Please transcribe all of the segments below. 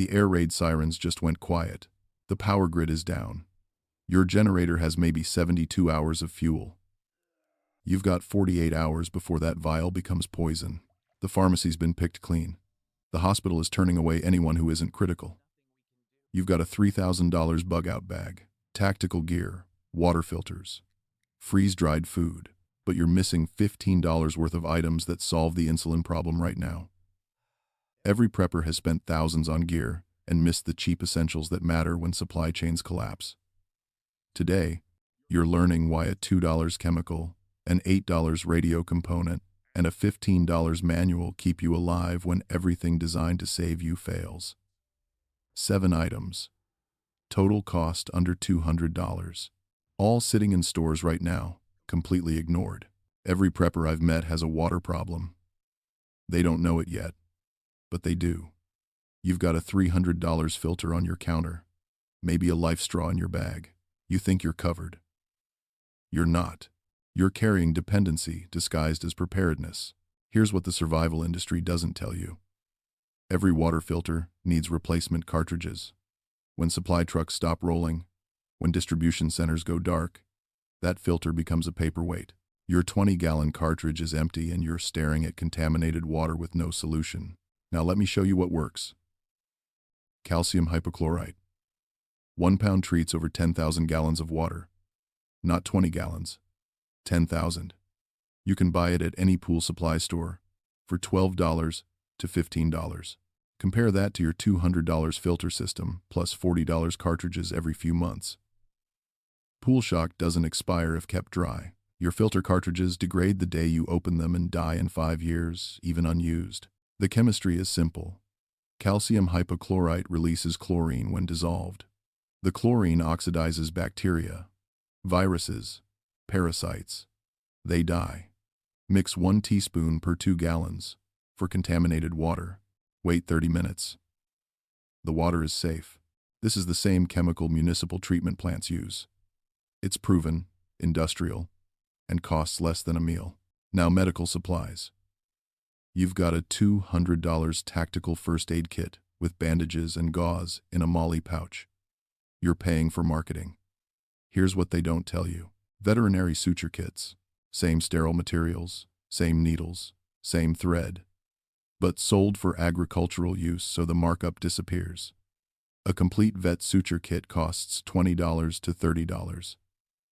The air raid sirens just went quiet. The power grid is down. Your generator has maybe 72 hours of fuel. You've got 48 hours before that vial becomes poison. The pharmacy's been picked clean. The hospital is turning away anyone who isn't critical. You've got a $3,000 bug-out bag, tactical gear, water filters, freeze-dried food, but you're missing $15 worth of items that solve the insulin problem right now. Every prepper has spent thousands on gear and missed the cheap essentials that matter when supply chains collapse. Today, you're learning why a $2 chemical, an $8 radio component, and a $15 manual keep you alive when everything designed to save you fails. 7 items. Total cost under $200. All sitting in stores right now, completely ignored. Every prepper I've met has a water problem. They don't know it yet, but they do. You've got a $300 filter on your counter, maybe a life straw in your bag. You think you're covered. You're not. You're carrying dependency disguised as preparedness. Here's what the survival industry doesn't tell you. Every water filter needs replacement cartridges. When supply trucks stop rolling, when distribution centers go dark, that filter becomes a paperweight. Your 20-gallon cartridge is empty and you're staring at contaminated water with no solution. Now let me show you what works. Calcium hypochlorite. 1 pound treats over 10,000 gallons of water. Not 20 gallons. 10,000. You can buy it at any pool supply store for $12 to $15. Compare that to your $200 filter system plus $40 cartridges every few months. Pool shock doesn't expire if kept dry. Your filter cartridges degrade the day you open them and die in 5 years, even unused. The chemistry is simple. Calcium hypochlorite releases chlorine when dissolved. The chlorine oxidizes bacteria, viruses, parasites. They die. Mix 1 teaspoon per 2 gallons. For contaminated water, wait 30 minutes. The water is safe. This is the same chemical municipal treatment plants use. It's proven, industrial, and costs less than a meal. Now medical supplies. You've got a $200 tactical first aid kit with bandages and gauze in a MOLLE pouch. You're paying for marketing. Here's what they don't tell you. Veterinary suture kits. Same sterile materials, same needles, same thread, but sold for agricultural use so the markup disappears. A complete vet suture kit costs $20 to $30.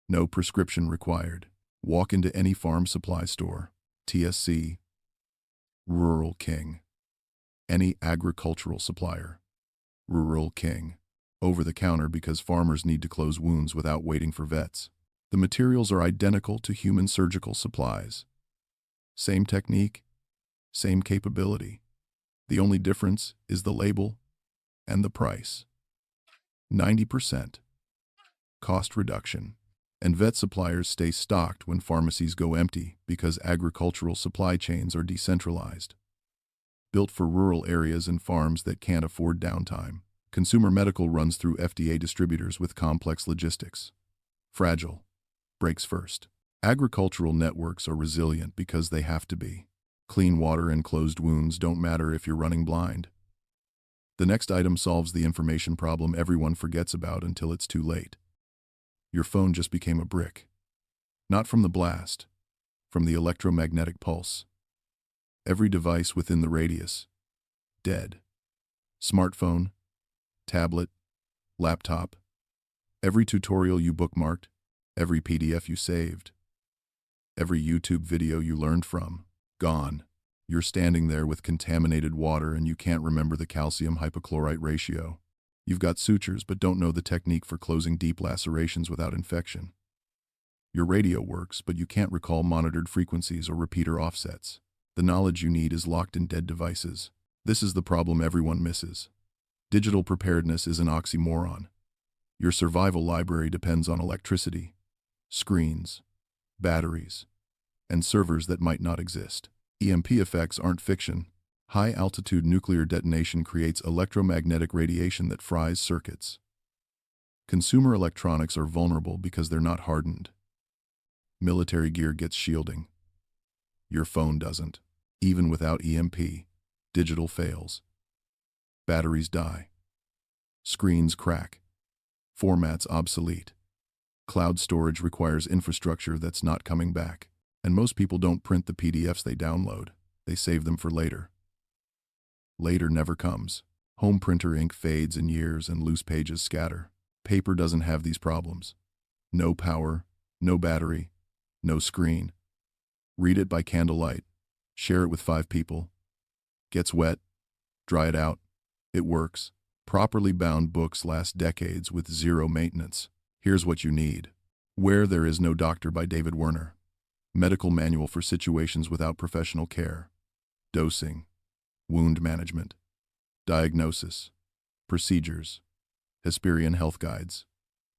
No prescription required. Walk into any farm supply store, TSC, Rural King, any agricultural supplier, Rural King, over the counter because farmers need to close wounds without waiting for vets. The materials are identical to human surgical supplies. Same technique, same capability. The only difference is the label and the price. 90% cost reduction. And vet suppliers stay stocked when pharmacies go empty because agricultural supply chains are decentralized. Built for rural areas and farms that can't afford downtime. Consumer medical runs through FDA distributors with complex logistics. Fragile. Breaks first. Agricultural networks are resilient because they have to be. Clean water and closed wounds don't matter if you're running blind. The next item solves the information problem everyone forgets about until it's too late. Your phone just became a brick. Not from the blast, from the electromagnetic pulse. Every device within the radius, dead. Smartphone, tablet, laptop, every tutorial you bookmarked, every PDF you saved, every YouTube video you learned from, gone. You're standing there with contaminated water and you can't remember the calcium hypochlorite ratio. You've got sutures but don't know the technique for closing deep lacerations without infection. Your radio works, but you can't recall monitored frequencies or repeater offsets. The knowledge you need is locked in dead devices. This is the problem everyone misses. Digital preparedness is an oxymoron. Your survival library depends on electricity, screens, batteries, and servers that might not exist. EMP effects aren't fiction. High-altitude nuclear detonation creates electromagnetic radiation that fries circuits. Consumer electronics are vulnerable because they're not hardened. Military gear gets shielding. Your phone doesn't. Even without EMP, digital fails. Batteries die. Screens crack. Formats obsolete. Cloud storage requires infrastructure that's not coming back. And most people don't print the PDFs they download. They save them for later. Later never comes. Home printer ink fades in years and loose pages scatter. Paper doesn't have these problems. No power, no battery, no screen. Read it by candlelight. Share it with 5 people. Gets wet. Dry it out. It works. Properly bound books last decades with zero maintenance. Here's what you need. Where There Is No Doctor by David Werner. Medical manual for situations without professional care. Dosing. Wound management. Diagnosis. Procedures. Hesperian Health Guides.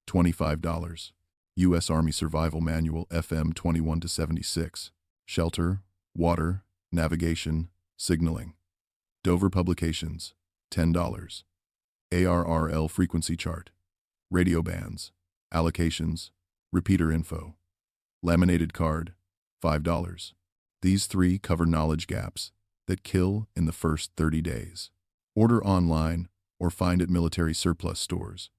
$25. U.S. Army Survival Manual FM 21-76. Shelter, water, navigation, signaling. Dover Publications. $10. ARRL frequency chart. Radio bands. Allocations. Repeater info. Laminated card. $5. These 3 cover knowledge gaps that kill in the first 30 days. Order online or find at military surplus stores.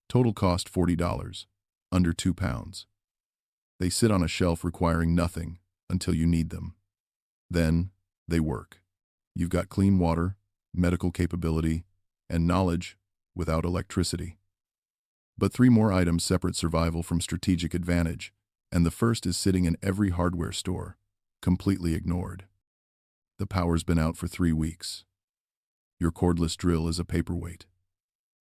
Total cost $40. Under £2. They sit on a shelf requiring nothing until you need them. Then, they work. You've got clean water, medical capability, and knowledge without electricity. But 3 more items separate survival from strategic advantage, and the first is sitting in every hardware store, completely ignored. The power's been out for 3 weeks. Your cordless drill is a paperweight.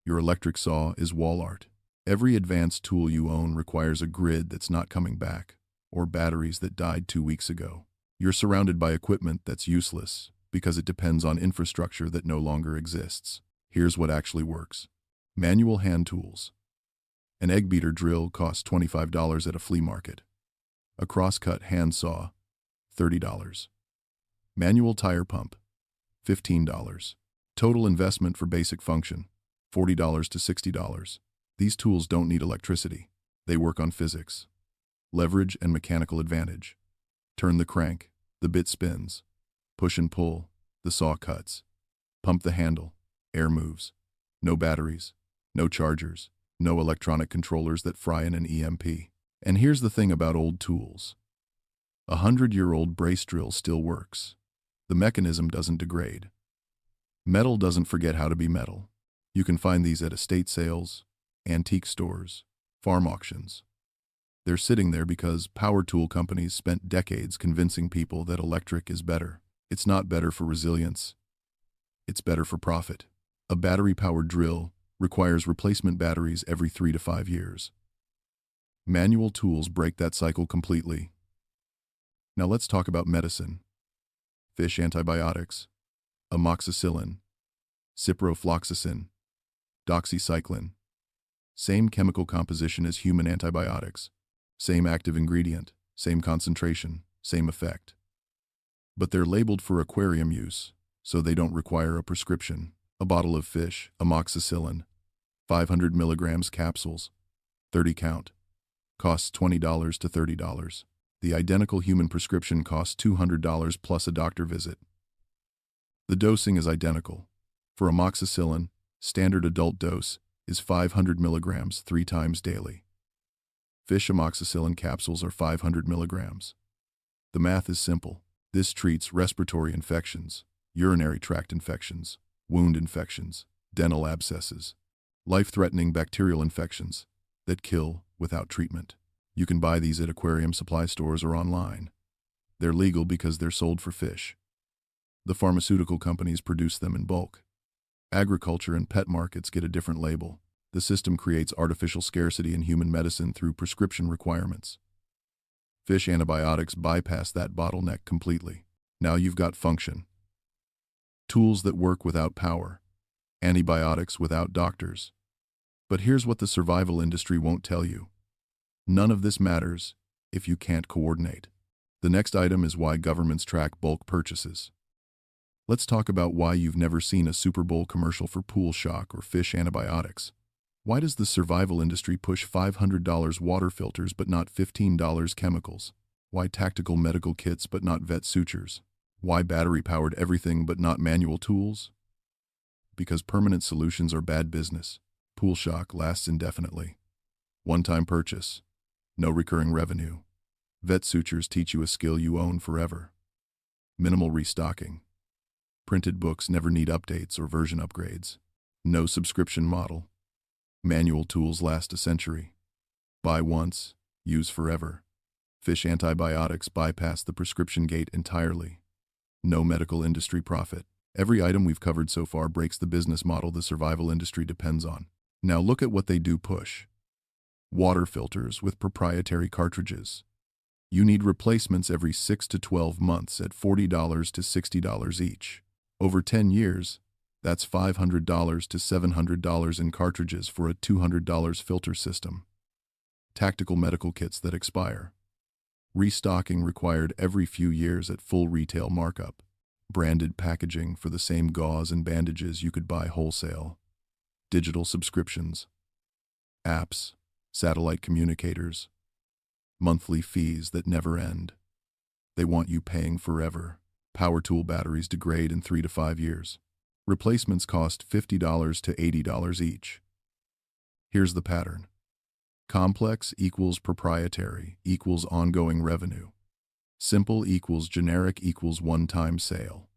Your electric saw is wall art. Every advanced tool you own requires a grid that's not coming back, or batteries that died 2 weeks ago. You're surrounded by equipment that's useless because it depends on infrastructure that no longer exists. Here's what actually works. Manual hand tools. An egg beater drill costs $25 at a flea market. A crosscut hand saw, $30. Manual tire pump, $15. Total investment for basic function, $40 to $60. These tools don't need electricity. They work on physics. Leverage and mechanical advantage. Turn the crank, the bit spins. Push and pull, the saw cuts. Pump the handle, air moves. No batteries, no chargers, no electronic controllers that fry in an EMP. And here's the thing about old tools. A 100-year-old brace drill still works. The mechanism doesn't degrade. Metal doesn't forget how to be metal. You can find these at estate sales, antique stores, farm auctions. They're sitting there because power tool companies spent decades convincing people that electric is better. It's not better for resilience. It's better for profit. A battery-powered drill requires replacement batteries every 3 to 5 years. Manual tools break that cycle completely. Now let's talk about medicine. Fish antibiotics, amoxicillin, ciprofloxacin, doxycycline. Same chemical composition as human antibiotics, same active ingredient, same concentration, same effect. But they're labeled for aquarium use, so they don't require a prescription. A bottle of fish, amoxicillin, 500 milligrams capsules, 30 count, costs $20 to $30. The identical human prescription costs $200 plus a doctor visit. The dosing is identical. For amoxicillin, standard adult dose is 500 milligrams 3 times daily. Fish amoxicillin capsules are 500 milligrams. The math is simple. This treats respiratory infections, urinary tract infections, wound infections, dental abscesses, life-threatening bacterial infections that kill without treatment. You can buy these at aquarium supply stores or online. They're legal because they're sold for fish. The pharmaceutical companies produce them in bulk. Agriculture and pet markets get a different label. The system creates artificial scarcity in human medicine through prescription requirements. Fish antibiotics bypass that bottleneck completely. Now you've got function. Tools that work without power. Antibiotics without doctors. But here's what the survival industry won't tell you. None of this matters if you can't coordinate. The next item is why governments track bulk purchases. Let's talk about why you've never seen a Super Bowl commercial for pool shock or fish antibiotics. Why does the survival industry push $500 water filters but not $15 chemicals? Why tactical medical kits but not vet sutures? Why battery-powered everything but not manual tools? Because permanent solutions are bad business. pool shock lasts indefinitely. One-time purchase. No recurring revenue. Vet sutures teach you a skill you own forever. Minimal restocking. Printed books never need updates or version upgrades. No subscription model. Manual tools last a century. Buy once, use forever. Fish antibiotics bypass the prescription gate entirely. No medical industry profit. Every item we've covered so far breaks the business model the survival industry depends on. Now look at what they do push. Water filters with proprietary cartridges. You need replacements every 6 to 12 months at $40 to $60 each. Over 10 years, that's $500 to $700 in cartridges for a $200 filter system. Tactical medical kits that expire. Restocking required every few years at full retail markup. Branded packaging for the same gauze and bandages you could buy wholesale. Digital subscriptions. Apps, satellite communicators. Monthly fees that never end. They want you paying forever. Power tool batteries degrade in 3 to 5 years. Replacements cost $50 to $80 each. Here's the pattern. Complex equals proprietary equals ongoing revenue. Simple equals generic equals one-time sale.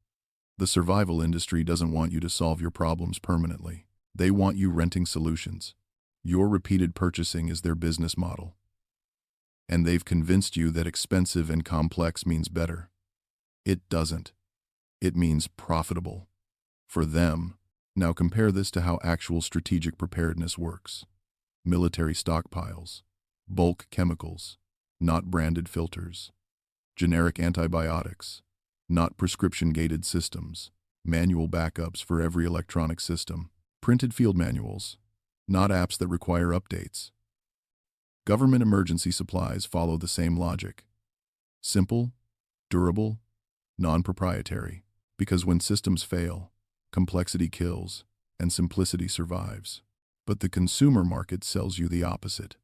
The survival industry doesn't want you to solve your problems permanently. They want you renting solutions. Your repeated purchasing is their business model. And they've convinced you that expensive and complex means better. It doesn't. It means profitable. For them. Now compare this to how actual strategic preparedness works. Military stockpiles. Bulk chemicals. Not branded filters. Generic antibiotics. Not prescription-gated systems. Manual backups for every electronic system. Printed field manuals. Not apps that require updates. Government emergency supplies follow the same logic. Simple, durable, non-proprietary. Because when systems fail, complexity kills, and simplicity survives. But the consumer market sells you the opposite.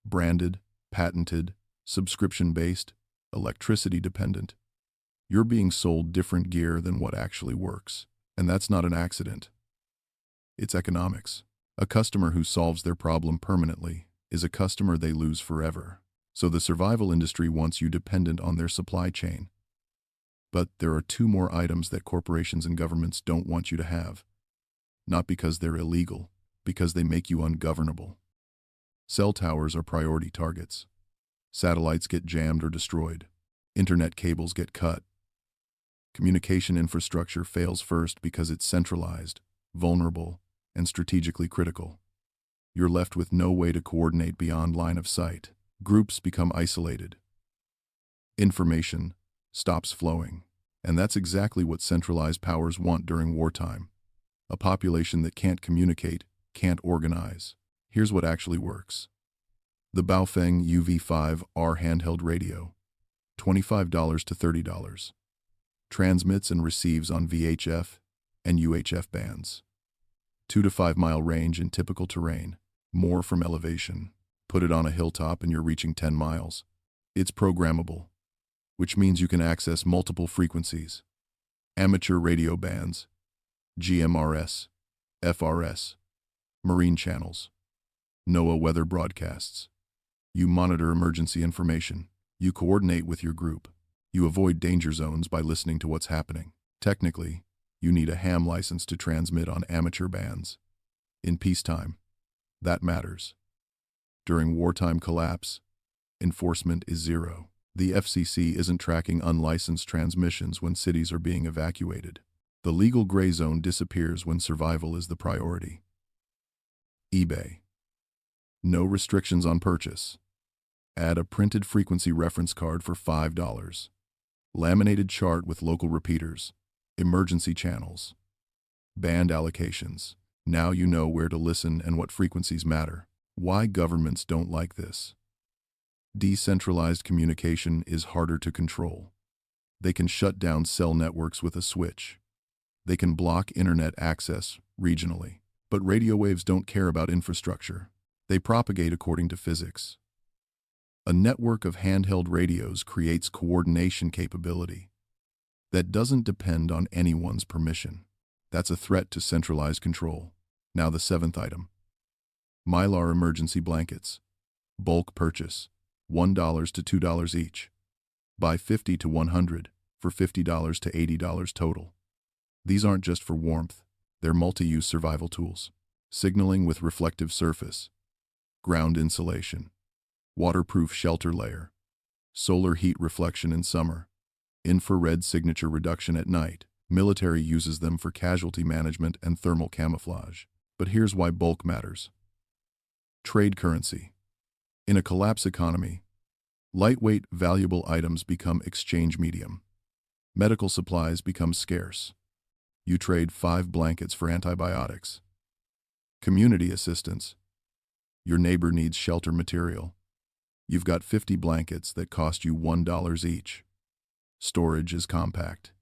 Branded, patented, subscription-based, electricity-dependent. You're being sold different gear than what actually works. And that's not an accident. It's economics. A customer who solves their problem permanently is a customer they lose forever. So the survival industry wants you dependent on their supply chain. But there are 2 more items that corporations and governments don't want you to have. Not because they're illegal, because they make you ungovernable. Cell towers are priority targets. Satellites get jammed or destroyed. Internet cables get cut. Communication infrastructure fails first because it's centralized, vulnerable, and strategically critical. You're left with no way to coordinate beyond line of sight. Groups become isolated. Information stops flowing. And that's exactly what centralized powers want during wartime. A population that can't communicate, can't organize. Here's what actually works. The Baofeng UV5R handheld radio. $25 to $30. Transmits and receives on VHF and UHF bands. 2 to 5 mile range in typical terrain. More from elevation. Put it on a hilltop and you're reaching 10 miles. It's programmable, which means you can access multiple frequencies. Amateur radio bands, GMRS, FRS, marine channels, NOAA weather broadcasts. You monitor emergency information. You coordinate with your group. You avoid danger zones by listening to what's happening. Technically, you need a ham license to transmit on amateur bands. In peacetime, that matters. During wartime collapse, enforcement is zero. The FCC isn't tracking unlicensed transmissions when cities are being evacuated. The legal gray zone disappears when survival is the priority. eBay. No restrictions on purchase. Add a printed frequency reference card for $5. Laminated chart with local repeaters. Emergency channels. Band allocations. Now you know where to listen and what frequencies matter. Why governments don't like this. Decentralized communication is harder to control. They can shut down cell networks with a switch. They can block internet access regionally. But radio waves don't care about infrastructure. They propagate according to physics. A network of handheld radios creates coordination capability that doesn't depend on anyone's permission. That's a threat to centralized control. Now the 7th item. Mylar emergency blankets. Bulk purchase. $1 to $2 each. Buy 50 to 100 for $50 to $80 total. These aren't just for warmth. They're multi-use survival tools. Signaling with reflective surface. Ground insulation. Waterproof shelter layer. Solar heat reflection in summer. Infrared signature reduction at night. Military uses them for casualty management and thermal camouflage. But here's why bulk matters. Trade currency. In a collapse economy, lightweight, valuable items become exchange medium. Medical supplies become scarce. You trade 5 blankets for antibiotics. Community assistance. Your neighbor needs shelter material. You've got 50 blankets that cost you $1 each. Storage is compact.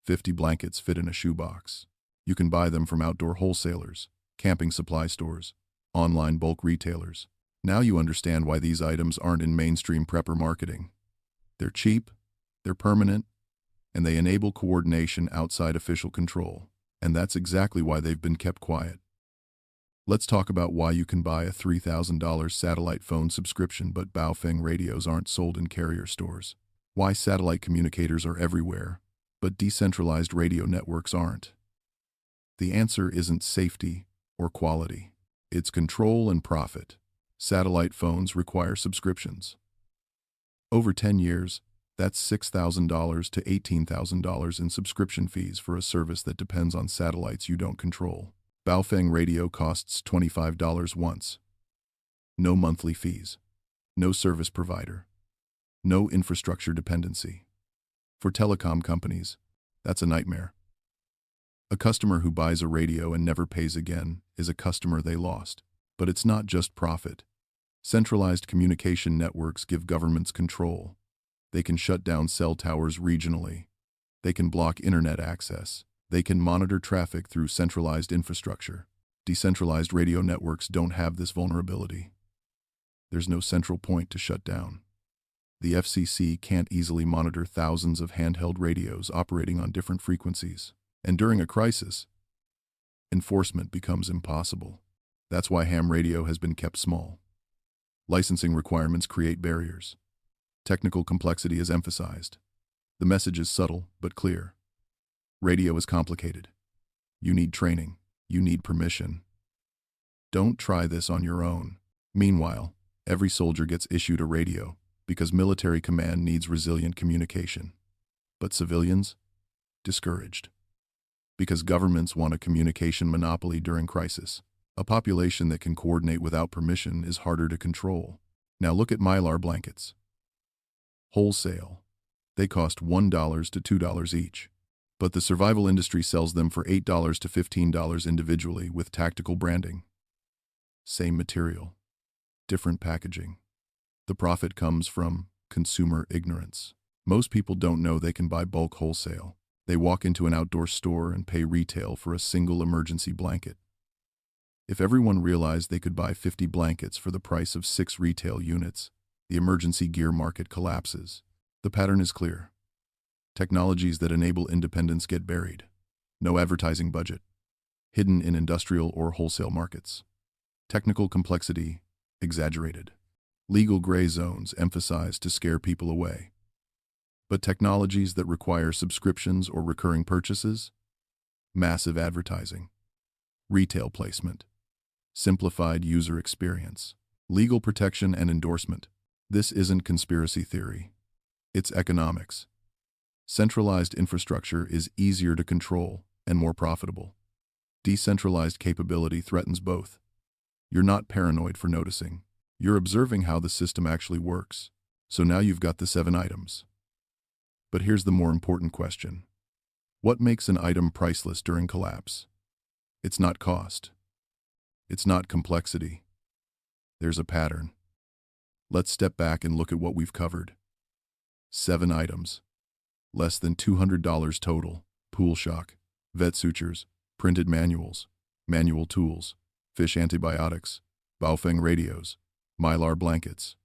50 blankets fit in a shoebox. You can buy them from outdoor wholesalers, camping supply stores, online bulk retailers. Now you understand why these items aren't in mainstream prepper marketing. They're cheap, they're permanent, and they enable coordination outside official control. And that's exactly why they've been kept quiet. Let's talk about why you can buy a $3,000 satellite phone subscription but Baofeng radios aren't sold in carrier stores. Why satellite communicators are everywhere, but decentralized radio networks aren't. The answer isn't safety or quality. It's control and profit. Satellite phones require subscriptions. Over 10 years, that's $6,000 to $18,000 in subscription fees for a service that depends on satellites you don't control. Baofeng radio costs $25 once. No monthly fees. No service provider. No infrastructure dependency. For telecom companies, that's a nightmare. A customer who buys a radio and never pays again is a customer they lost. But it's not just profit. Centralized communication networks give governments control. They can shut down cell towers regionally. They can block internet access. They can monitor traffic through centralized infrastructure. Decentralized radio networks don't have this vulnerability. There's no central point to shut down. The FCC can't easily monitor thousands of handheld radios operating on different frequencies. And during a crisis, enforcement becomes impossible. That's why ham radio has been kept small. Licensing requirements create barriers. Technical complexity is emphasized. The message is subtle but clear. Radio is complicated. You need training. You need permission. Don't try this on your own. Meanwhile, every soldier gets issued a radio because military command needs resilient communication. But civilians? Discouraged. Because governments want a communication monopoly during crisis. A population that can coordinate without permission is harder to control. Now look at mylar blankets. Wholesale. They cost $1 to $2 each. But the survival industry sells them for $8 to $15 individually with tactical branding. Same material. Different packaging. The profit comes from consumer ignorance. Most people don't know they can buy bulk wholesale. They walk into an outdoor store and pay retail for a single emergency blanket. If everyone realized they could buy 50 blankets for the price of 6 retail units, the emergency gear market collapses. The pattern is clear. Technologies that enable independence get buried. No advertising budget. Hidden in industrial or wholesale markets. Technical complexity exaggerated. Legal gray zones emphasized to scare people away. But technologies that require subscriptions or recurring purchases? Massive advertising. Retail placement. Simplified user experience. Legal protection and endorsement. This isn't conspiracy theory. It's economics. Centralized infrastructure is easier to control and more profitable. Decentralized capability threatens both. You're not paranoid for noticing. You're observing how the system actually works. So now you've got the 7 items. But here's the more important question. What makes an item priceless during collapse? It's not cost. It's not complexity. There's a pattern. Let's step back and look at what we've covered. 7 items. Less than $200 total. Pool shock, vet sutures, printed manuals, manual tools, fish antibiotics, Baofeng radios, mylar blankets.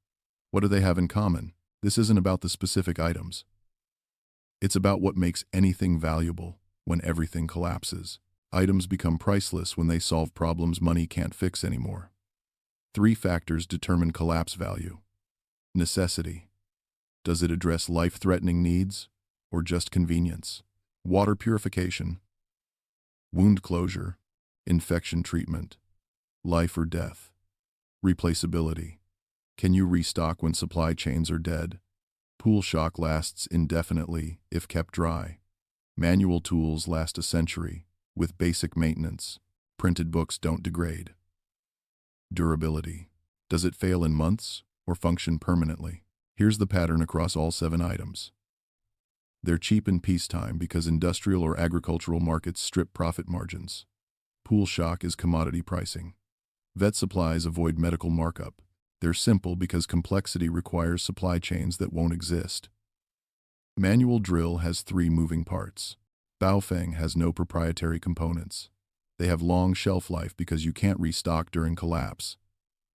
What do they have in common? This isn't about the specific items. It's about what makes anything valuable when everything collapses. Items become priceless when they solve problems money can't fix anymore. Three factors determine collapse value. Necessity. Does it address life-threatening needs or just convenience? Water purification. Wound closure. Infection treatment. Life or death. Replaceability. Can you restock when supply chains are dead? Pool shock lasts indefinitely if kept dry. Manual tools last a century with basic maintenance. Printed books don't degrade. Durability. Does it fail in months or function permanently? Here's the pattern across all 7 items. They're cheap in peacetime because industrial or agricultural markets strip profit margins. Pool shock is commodity pricing. Vet supplies avoid medical markup. They're simple because complexity requires supply chains that won't exist. Manual drill has 3 moving parts. Baofeng has no proprietary components. They have long shelf life because you can't restock during collapse.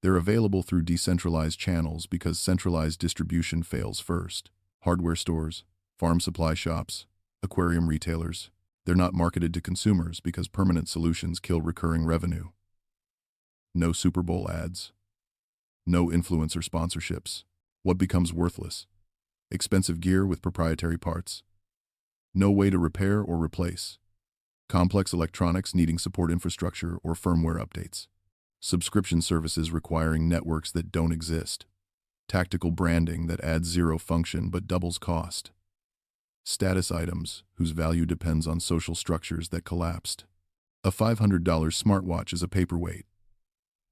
They're available through decentralized channels because centralized distribution fails first. Hardware stores, farm supply shops, aquarium retailers. They're not marketed to consumers because permanent solutions kill recurring revenue. No Super Bowl ads. No influencer sponsorships. What becomes worthless? Expensive gear with proprietary parts. No way to repair or replace. Complex electronics needing support infrastructure or firmware updates. Subscription services requiring networks that don't exist. Tactical branding that adds 0 function but doubles cost. Status items whose value depends on social structures that collapsed. A $500 smartwatch is a paperweight.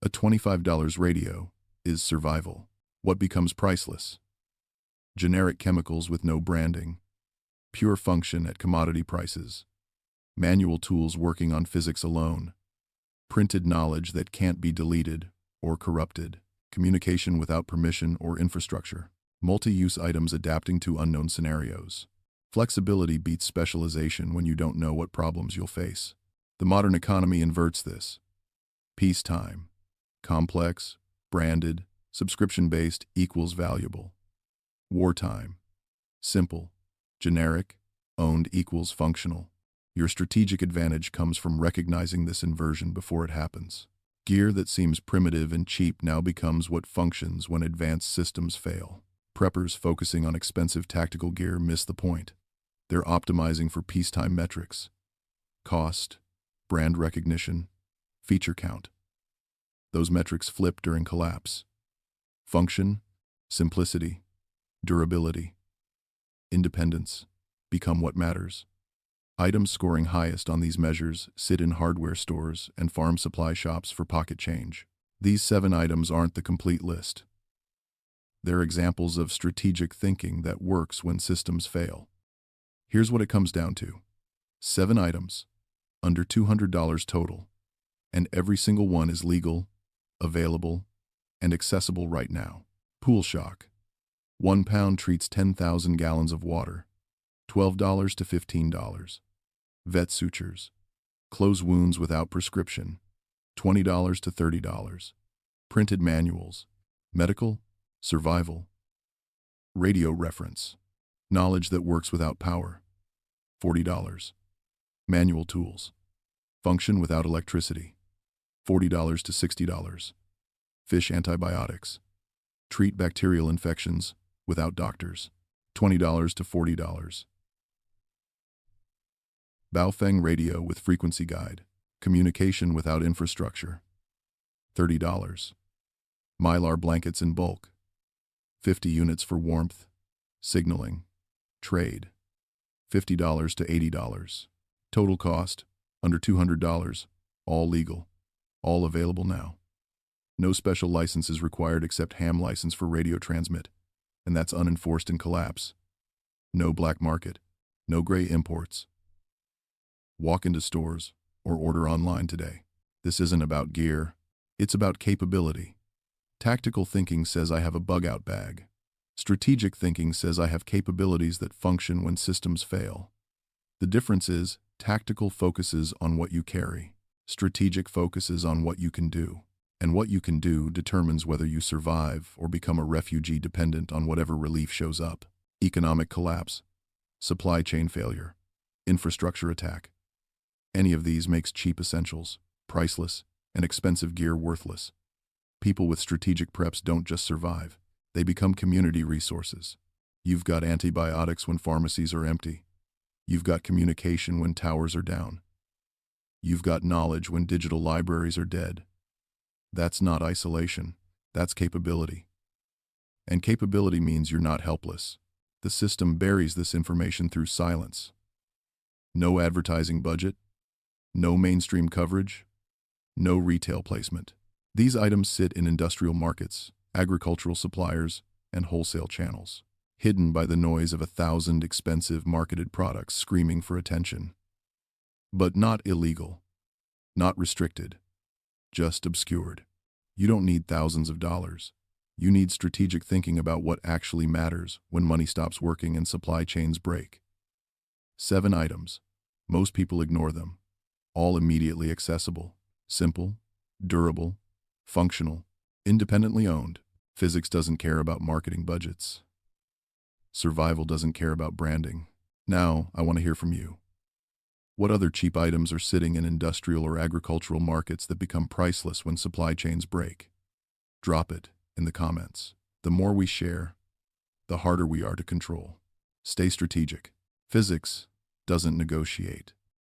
A $25 radio is survival. What becomes priceless? Generic chemicals with no branding. Pure function at commodity prices. Manual tools working on physics alone. Printed knowledge that can't be deleted or corrupted. Communication without permission or infrastructure. Multi-use items adapting to unknown scenarios. Flexibility beats specialization when you don't know what problems you'll face. The modern economy inverts this. Peacetime. Complex, branded, subscription-based equals valuable. Wartime. Simple, generic, owned equals functional. Your strategic advantage comes from recognizing this inversion before it happens. Gear that seems primitive and cheap now becomes what functions when advanced systems fail. Preppers focusing on expensive tactical gear miss the point. They're optimizing for peacetime metrics. Cost, brand recognition, feature count. Those metrics flip during collapse. Function, simplicity, durability, independence become what matters. Items scoring highest on these measures sit in hardware stores and farm supply shops for pocket change. These 7 items aren't the complete list. They're examples of strategic thinking that works when systems fail. Here's what it comes down to. 7 items, under $200 total, and every single one is legal, available, and accessible right now. Pool shock. 1 pound treats 10,000 gallons of water, $12 to $15. Vet sutures. Close wounds without prescription, $20 to $30. Printed manuals. Medical, survival. Radio reference. Knowledge that works without power, $40. Manual tools. Function without electricity, $40 to $60. Fish antibiotics. Treat bacterial infections without doctors, $20 to $40. Baofeng radio with frequency guide. Communication without infrastructure, $30. Mylar blankets in bulk, 50 units for warmth, signaling, trade, $50 to $80. Total cost, under $200, all legal, all available now. No special licenses required except ham license for radio transmit, and that's unenforced in collapse. No black market, no gray imports. Walk into stores or order online today. This isn't about gear, it's about capability. Tactical thinking says I have a bug-out bag. Strategic thinking says I have capabilities that function when systems fail. The difference is, tactical focuses on what you carry. Strategic focuses on what you can do. And what you can do determines whether you survive or become a refugee dependent on whatever relief shows up. Economic collapse, supply chain failure, infrastructure attack. Any of these makes cheap essentials, priceless, and expensive gear worthless. People with strategic preps don't just survive, they become community resources. You've got antibiotics when pharmacies are empty. You've got communication when towers are down. You've got knowledge when digital libraries are dead. That's not isolation, that's capability. And capability means you're not helpless. The system buries this information through silence. No advertising budget, no mainstream coverage, no retail placement. These items sit in industrial markets, agricultural suppliers, and wholesale channels, hidden by the noise of 1,000 expensive marketed products screaming for attention. But not illegal, not restricted, just obscured. You don't need thousands of dollars. You need strategic thinking about what actually matters when money stops working and supply chains break. 7 items. Most people ignore them. All immediately accessible, simple, durable, functional, independently owned. Physics doesn't care about marketing budgets. Survival doesn't care about branding. Now, I want to hear from you. What other cheap items are sitting in industrial or agricultural markets that become priceless when supply chains break? Drop it in the comments. The more we share, the harder we are to control. Stay strategic. Physics doesn't negotiate.